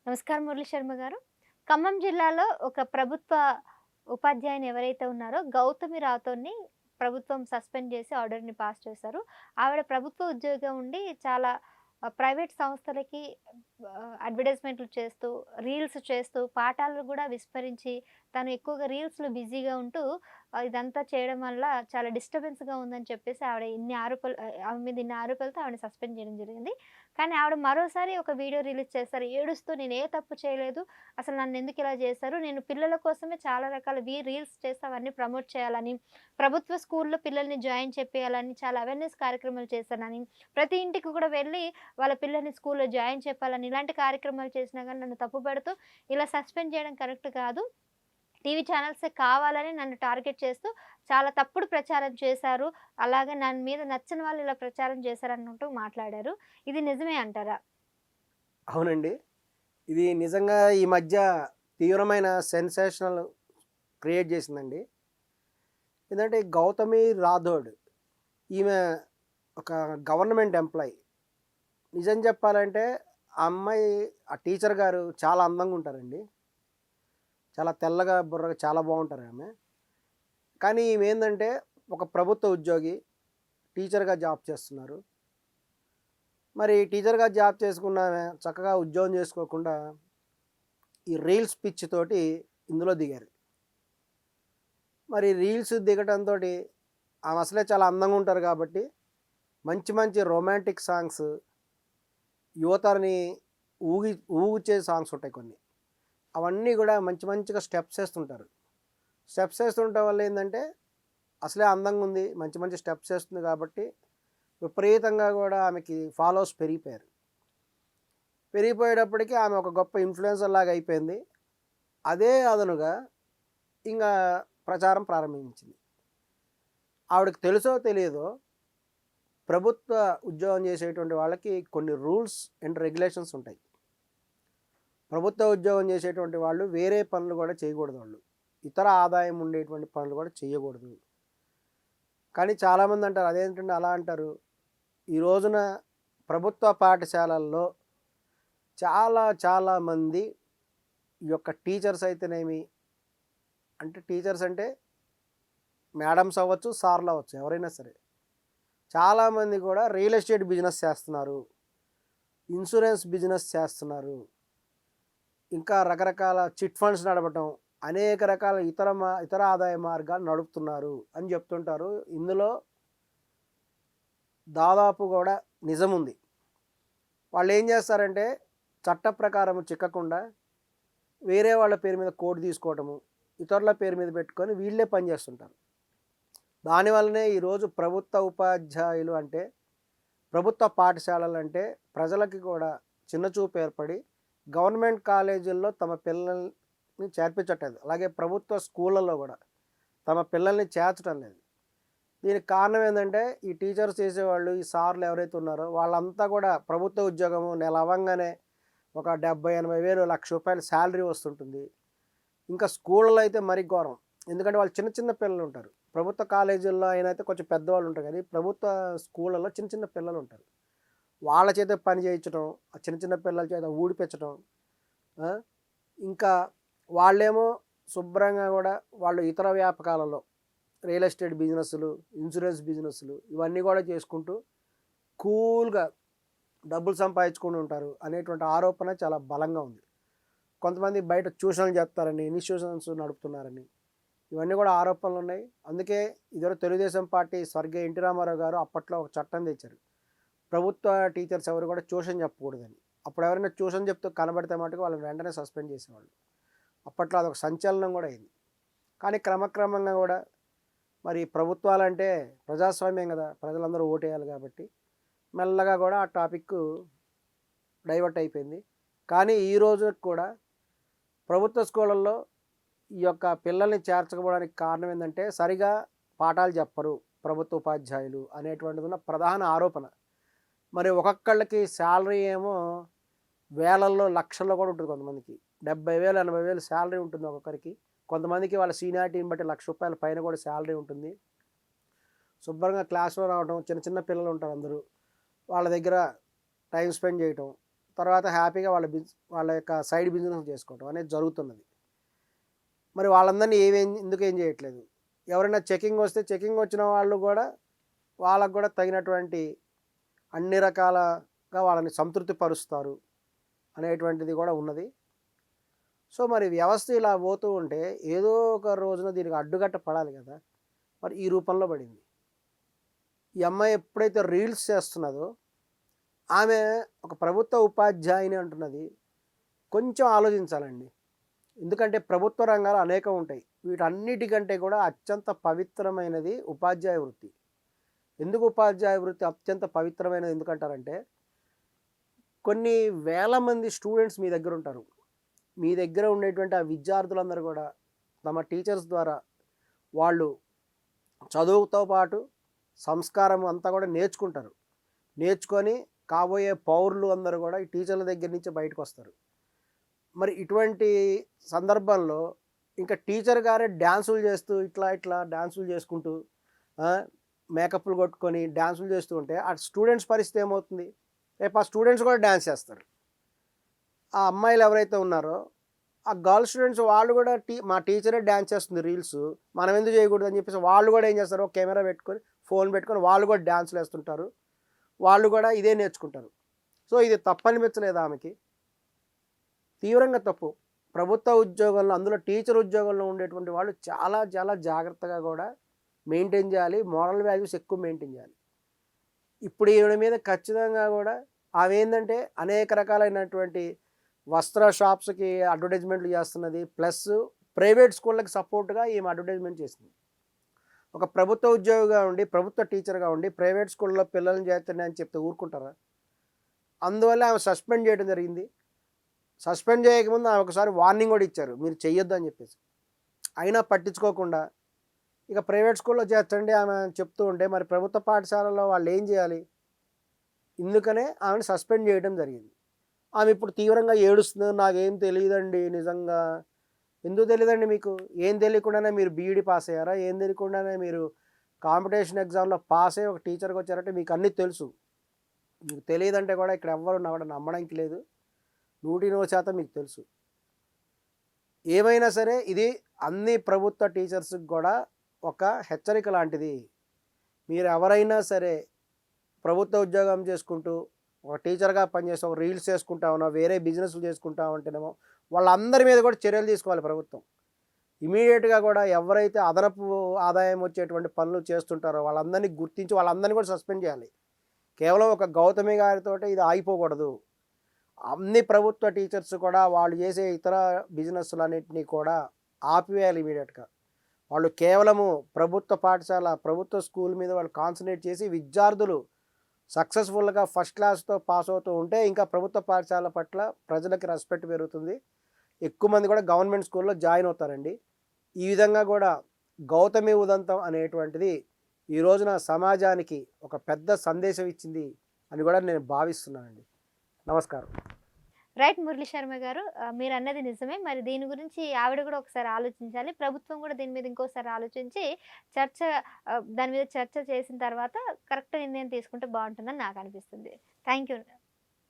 నమస్కారం మురళీ శర్మ గారు. ఖమ్మం జిల్లాలో ఒక ప్రభుత్వ ఉపాధ్యాయుని ఎవరైతే ఉన్నారో గౌతమి రాథోడ్‌ని ప్రభుత్వం సస్పెండ్ చేసి ఆర్డర్‌ని పాస్ చేశారు. ఆవిడ ప్రభుత్వ ఉద్యోగం ఉండి చాలా ప్రైవేట్ సంస్థలకి అడ్వర్టైజ్‌మెంట్‌లు చేస్తూ, రీల్స్ చేస్తూ, పాఠాలను గూడా విస్మరించి తను ఎక్కువగా రీల్స్‌లో బిజీగా ఉంటూ ఇదంతా చేయడం వల్ల చాలా డిస్టర్బెన్స్‌గా ఉందని చెప్పేసి ఆమె మీద ఇన్ని ఆరోపణలతో ఆవిడని సస్పెండ్ చేయడం జరిగింది. కానీ ఆవిడ మరోసారి ఒక వీడియో రిలీజ్ చేశారు. ఏడుస్తూ నేను ఏ తప్పు చేయలేదు. అసలు నన్నెందుకు ఇలా చేశారు? నేను పిల్లల కోసమే చాలా రకాల రీల్స్ చేసి అవన్నీ ప్రమోట్ చేయాలని, ప్రభుత్వ స్కూల్‌లో పిల్లల్ని జాయిన్ చేపియాలని చాలా అవేర్‌నెస్ కార్యక్రమాలు చేశానని, ప్రతి ఇంటికి కూడా వెళ్ళి వాళ్ళ పిల్లల్ని స్కూల్‌లో జాయిన్ చెప్పాలని ఇలాంటి కార్యక్రమాలు చేసినా గాని నన్ను తప్పుపడుతూ ఇలా సస్పెండ్ చేయడం కరెక్ట్ కాదు. టీవీ ఛానల్సే కావాలని నన్ను టార్గెట్ చేస్తూ చాలా తప్పుడు ప్రచారం చేశారు. అలాగే నన్ను మీద నచ్చని వాళ్ళు ఇలా ప్రచారం చేశారన్నట్టు మాట్లాడారు. ఇది నిజమే అంటారా? అవునండి. ఇది నిజంగా ఈ మధ్య తీవ్రమైన సెన్సేషనల్ క్రియేట్ చేసిందండి. ఏందంటే గౌతమి రాథోడ్ ఈమె ఒక గవర్నమెంట్ ఎంప్లాయీ. నిజం చెప్పాలంటే ఆ అమ్మాయి ఆ టీచర్ గారు చాలా అందంగా ఉంటారండి. చాలా తెల్లగా, బుర్రగా చాలా బావుంటారు ఆమె. కానీ ఈమె ఏందంటే ఒక ప్రభుత్వ ఉద్యోగి, టీచర్‌గా జాబ్ చేస్తున్నారు. మరి టీచర్‌గా జాబ్ చేసుకున్న ఆమె చక్కగా ఉద్యోగం చేసుకోకుండా ఈ రీల్స్ పిచ్చితోటి ఇందులో దిగారు. మరి రీల్స్ దిగటంతోటి ఆమె అసలే చాలా అందంగా ఉంటారు కాబట్టి, మంచి మంచి రొమాంటిక్ సాంగ్స్, యువతని ఊగి ఊగిచ్చే సాంగ్స్ ఉంటాయి కొన్ని. అవన్నీ గూడా మంచి మంచిగా స్టెప్స్ ఏస్తుంటారు. స్టెప్స్ ఏస్తుండటం వల్ల ఏందంటే, అసలే అందంగా ఉంది, మంచి మంచి స్టెప్స్ ఏస్తుంది కాబట్టి, విపరీతంగా గూడా ఆమెకి ఫాలోవర్స్ పెరిగిపోయారు. పెరిగిపోయేటప్పటికి ఆమె ఒక గొప్ప ఇన్‌ఫ్లుయెన్సర్ లాగా అయిపోయింది. అదే అదనుగా ఇంగా ప్రచారం ప్రారంభించింది. ఆవిడకి తెలుసో తెలియదో ప్రభుత్వ ఉద్యోగం చేసేటువంటి వాళ్ళకి కొన్ని రూల్స్ అండ్ రెగ్యులేషన్స్ ఉంటాయి. ప్రభుత్వ ఉద్యోగం చేసేటువంటి వాళ్ళు వేరే పనులు కూడా చేయకూడదు వాళ్ళు. ఇతర ఆదాయం ఉండేటువంటి పనులు కూడా చేయకూడదు. కానీ చాలామంది అంటారు అదేంటండి అలా అంటారు. ఈ రోజున ప్రభుత్వ పాఠశాలల్లో చాలామంది ఈ యొక్క టీచర్స్ అయితేనేమి, అంటే టీచర్స్ అంటే మేడమ్స్ అవ్వచ్చు, సార్లు అవ్వచ్చు, ఎవరైనా సరే. చాలామంది కూడా రియల్ ఎస్టేట్ బిజినెస్ చేస్తున్నారు, ఇన్సూరెన్స్ బిజినెస్ చేస్తున్నారు, ఇంకా రకరకాల చిట్ ఫండ్స్ నడపటం, అనేక రకాల ఇతర ఆదాయ మార్గాలు నడుపుతున్నారు అని చెప్తుంటారు. ఇందులో దాదాపు కూడా నిజముంది. వాళ్ళు ఏం చేస్తారంటే చట్ట ప్రకారం చిక్కకుండా వేరే వాళ్ళ పేరు మీద కోడ్ తీసుకోవటము, ఇతరుల పేరు మీద పెట్టుకొని వీళ్ళే పనిచేస్తుంటారు. దానివల్లనే ఈరోజు ప్రభుత్వ ఉపాధ్యాయులు అంటే, ప్రభుత్వ పాఠశాలలు అంటే ప్రజలకి కూడా చిన్నచూపు ఏర్పడి గవర్నమెంట్ కాలేజీల్లో తమ పిల్లల్ని చేర్పించట్లేదు. అలాగే ప్రభుత్వ స్కూళ్ళల్లో కూడా తమ పిల్లల్ని చేర్చడం లేదు. దీనికి కారణం ఏంటంటే ఈ టీచర్స్ చేసేవాళ్ళు, ఈ సార్లు ఎవరైతే ఉన్నారో వాళ్ళంతా కూడా ప్రభుత్వ ఉద్యోగము నెల అవ్వంగానే ఒక 70,000, 80,000, ₹1,00,000 శాలరీ వస్తుంటుంది. ఇంకా స్కూళ్ళలో అయితే మరీ ఘోరం. ఎందుకంటే వాళ్ళు చిన్న చిన్న పిల్లలు ఉంటారు. ప్రభుత్వ కాలేజీల్లో అయినైతే కొంచెం పెద్దవాళ్ళు ఉంటారు కానీ ప్రభుత్వ స్కూళ్ళలో చిన్న చిన్న పిల్లలు ఉంటారు. వాళ్ళ చేత పని చేయించడం, ఆ చిన్న చిన్న పిల్లల చేత ఊడిపించడం. ఆ, ఇంకా వాళ్ళేమో శుభ్రంగా కూడా వాళ్ళు ఇతర వ్యాపకాలలో రియల్ ఎస్టేట్ బిజినెస్లు, ఇన్సూరెన్స్ బిజినెస్లు ఇవన్నీ కూడా చేసుకుంటూ కూల్గా డబ్బులు సంపాదించుకుంటూ ఉంటారు అనేటువంటి ఆరోపణ చాలా బలంగా ఉంది. కొంతమంది బయట ట్యూషన్లు చెప్తారని, ఇన్స్టిట్యూషన్స్ నడుపుతున్నారని, ఇవన్నీ కూడా ఆరోపణలు ఉన్నాయి. అందుకే ఇదివరకు తెలుగుదేశం పార్టీ స్వర్గీయ ఎన్టీ రామారావు గారు అప్పట్లో ఒక చట్టం తెచ్చారు. ప్రభుత్వ టీచర్స్ ఎవరు కూడా ట్యూషన్ చెప్పకూడదని. అప్పుడు ఎవరైనా ట్యూషన్ చెప్తూ కనబడితే మటుకు వాళ్ళని వెంటనే సస్పెండ్ చేసేవాళ్ళు. అప్పట్లో అదొక సంచలనం కూడా అయింది. కానీ క్రమక్రమంగా కూడా మరి ప్రభుత్వాలంటే ప్రజాస్వామ్యం కదా, ప్రజలందరూ ఓటేయాలి కాబట్టి మెల్లగా కూడా ఆ టాపిక్ డైవర్ట్ అయిపోయింది. కానీ ఈ రోజు కూడా ప్రభుత్వ స్కూళ్ళల్లో ఈ యొక్క పిల్లల్ని చేర్చకపోవడానికి కారణం ఏంటంటే సరిగా పాఠాలు చెప్పరు ప్రభుత్వ ఉపాధ్యాయులు అనేటువంటిది ఉన్న ప్రధాన ఆరోపణ. మరి ఒక్కొక్కళ్ళకి శాలరీ ఏమో వేలల్లో, లక్షల్లో కూడా ఉంటుంది కొంతమందికి. 70,000, 80,000 శాలరీ ఉంటుంది ఒక్కొక్కరికి. కొంతమందికి వాళ్ళ సీనియారిటీని బట్టి ₹1,00,000 పైన కూడా శాలరీ ఉంటుంది. శుభ్రంగా క్లాస్‌లో రావడం, చిన్న చిన్న పిల్లలు ఉంటారు అందరూ. వాళ్ళ దగ్గర టైం స్పెండ్ చేయటం, తర్వాత హ్యాపీగా వాళ్ళ యొక్క సైడ్ బిజినెస్ చేసుకోవటం అనేది జరుగుతున్నది. మరి వాళ్ళందరినీ ఎందుకు ఏం చేయట్లేదు? ఎవరైనా చెకింగ్ వస్తే చెకింగ్ వచ్చిన వాళ్ళు కూడా వాళ్ళకు కూడా తగినటువంటి అన్ని రకాలుగా వాళ్ళని సంతృప్తి పరుస్తారు అనేటువంటిది కూడా ఉన్నది. సో మరి వ్యవస్థ ఇలా పోతూ ఉంటే ఏదో ఒక రోజున దీనికి అడ్డుకట్ట పడాలి కదా! మరి ఈ రూపంలో పడింది. ఈ అమ్మాయి ఎప్పుడైతే రీల్స్ చేస్తున్నదో ఆమె ఒక ప్రభుత్వ ఉపాధ్యాయుని అంటున్నది. కొంచెం ఆలోచించాలండి. ఎందుకంటే ప్రభుత్వ రంగాలు అనేకం ఉంటాయి. వీటన్నిటికంటే కూడా అత్యంత పవిత్రమైనది ఉపాధ్యాయ వృత్తి. ఎందుకు ఉపాధ్యాయ వృత్తి అత్యంత పవిత్రమైనది ఎందుకంటారంటే, కొన్ని వేల మంది స్టూడెంట్స్ మీ దగ్గర ఉంటారు. మీ దగ్గర ఉండేటువంటి ఆ విద్యార్థులందరూ కూడా తమ టీచర్స్ ద్వారా వాళ్ళు చదువుతో పాటు సంస్కారం అంతా కూడా నేర్చుకుంటారు. నేర్చుకొని కాబోయే పౌరులు అందరూ కూడా ఈ టీచర్ల దగ్గర నుంచి బయటకు వస్తారు. మరి ఇటువంటి సందర్భంలో ఇంకా టీచర్ గారే డ్యాన్సులు చేస్తూ ఇట్లా డ్యాన్సులు చేసుకుంటూ మేకప్లు కొట్టుకొని డ్యాన్సులు చేస్తూ ఉంటే ఆ స్టూడెంట్స్ పరిస్థితి ఏమవుతుంది? రేపు ఆ స్టూడెంట్స్ కూడా డ్యాన్స్ చేస్తారు. ఆ అమ్మాయిలు ఎవరైతే ఉన్నారో ఆ గర్ల్ స్టూడెంట్స్ వాళ్ళు కూడా మా టీచరే డ్యాన్స్ చేస్తుంది రీల్స్, మనం ఎందుకు చేయకూడదు అని చెప్పేసి వాళ్ళు కూడా ఏం చేస్తారు, కెమెరా పెట్టుకొని ఫోన్ పెట్టుకొని వాళ్ళు కూడా డ్యాన్సులు వేస్తుంటారు. వాళ్ళు కూడా ఇదే నేర్చుకుంటారు. సో ఇది తప్పనిపించలేదు ఆమెకి? తీవ్రంగా తప్పు. ప్రభుత్వ ఉద్యోగంలో అందులో టీచర్ ఉద్యోగంలో ఉండేటువంటి వాళ్ళు చాలా చాలా జాగ్రత్తగా కూడా మెయింటైన్ చేయాలి. మోరల్ వాల్యూస్ ఎక్కువ మెయింటైన్ చేయాలి. ఇప్పుడు ఈవిడ మీద ఖచ్చితంగా కూడా ఆమె ఏంటంటే అనేక రకాలైనటువంటి వస్త్ర షాప్స్కి అడ్వర్టైజ్మెంట్లు చేస్తున్నది. ప్లస్ ప్రైవేట్ స్కూళ్ళకి సపోర్ట్గా ఈమె అడ్వర్టైజ్మెంట్ చేసింది. ఒక ప్రభుత్వ ఉద్యోగిగా ఉండి ప్రభుత్వ టీచర్గా ఉండి ప్రైవేట్ స్కూల్లో పిల్లల్ని చేస్తున్నాయని చెప్తే ఊరుకుంటారా? అందువల్ల ఆమె సస్పెండ్ చేయడం జరిగింది. సస్పెండ్ చేయకముందు ఆమె ఒకసారి వార్నింగ్ కూడా ఇచ్చారు, మీరు చెయ్యొద్దు అని చెప్పేసి. అయినా పట్టించుకోకుండా ఇక ప్రైవేట్ స్కూల్లో చేర్చండి ఆమె చెప్తూ ఉంటే మరి ప్రభుత్వ పాఠశాలలో వాళ్ళు ఏం చేయాలి? ఇందుకనే ఆమెను సస్పెండ్ చేయడం జరిగింది. ఆమె ఇప్పుడు తీవ్రంగా ఏడుస్తుంది, నాకేం తెలియదండి నిజంగా. ఎందుకు తెలియదండి మీకు? ఏం తెలియకుండానే మీరు బీఈడీ పాస్ అయ్యారా? ఏం తెలియకుండానే మీరు కాంపిటీషన్ ఎగ్జామ్లో పాస్ అయ్యి ఒక టీచర్కి వచ్చారంటే మీకు అన్నీ తెలుసు. మీకు తెలియదంటే కూడా ఇక్కడ ఎవ్వరు కూడా నమ్మడానికి లేదు. 100% మీకు తెలుసు. ఏమైనా సరే ఇది అన్ని ప్రభుత్వ టీచర్స్కి కూడా ఒక హెచ్చరిక లాంటిది. మీరు ఎవరైనా సరే ప్రభుత్వ ఉద్యోగం చేసుకుంటూ ఒక టీచర్గా పనిచేసి ఒక రీల్స్ చేసుకుంటామో వేరే బిజినెస్లు చేసుకుంటామంటేనేమో వాళ్ళందరి మీద కూడా చర్యలు తీసుకోవాలి ప్రభుత్వం. ఇమీడియట్గా కూడా ఎవరైతే అదనపు ఆదాయం వచ్చేటువంటి పనులు చేస్తుంటారో వాళ్ళందరినీ గుర్తించి వాళ్ళందరినీ కూడా సస్పెండ్ చేయాలి. కేవలం ఒక గౌతమి గారితో ఇది ఆగిపోకూడదు. అన్ని ప్రభుత్వ టీచర్స్ కూడా వాళ్ళు చేసే ఇతర బిజినెస్లన్నింటినీ కూడా ఆపివేయాలి ఇమీడియట్గా. వాళ్ళు కేవలము ప్రభుత్వ పాఠశాల ప్రభుత్వ స్కూల్ మీద వాళ్ళు కాన్సన్ట్రేట్ చేసి విద్యార్థులు సక్సెస్ఫుల్గా ఫస్ట్ క్లాస్తో పాస్ అవుతూ ఉంటే ఇంకా ప్రభుత్వ పాఠశాల పట్ల ప్రజలకి రెస్పెక్ట్ పెరుగుతుంది. ఎక్కువ మంది కూడా గవర్నమెంట్ స్కూల్లో జాయిన్ అవుతారండి. ఈ విధంగా కూడా గౌతమి ఉదంతం అనేటువంటిది ఈ రోజున సమాజానికి ఒక పెద్ద సందేశం ఇచ్చింది అని కూడా నేను భావిస్తున్నానండి. నమస్కారం. రైట్ మురళీ శర్మ గారు, మీరు అన్నది నిజమే. మరి దీని గురించి ఆవిడ కూడా ఒకసారి ఆలోచించాలి. ప్రభుత్వం కూడా దీని మీద ఇంకోసారి ఆలోచించి చర్చ దాని మీద చర్చ చేసిన తర్వాత కరెక్ట్ నిర్ణయం తీసుకుంటే బాగుంటుందని నాకు అనిపిస్తుంది. Thank you.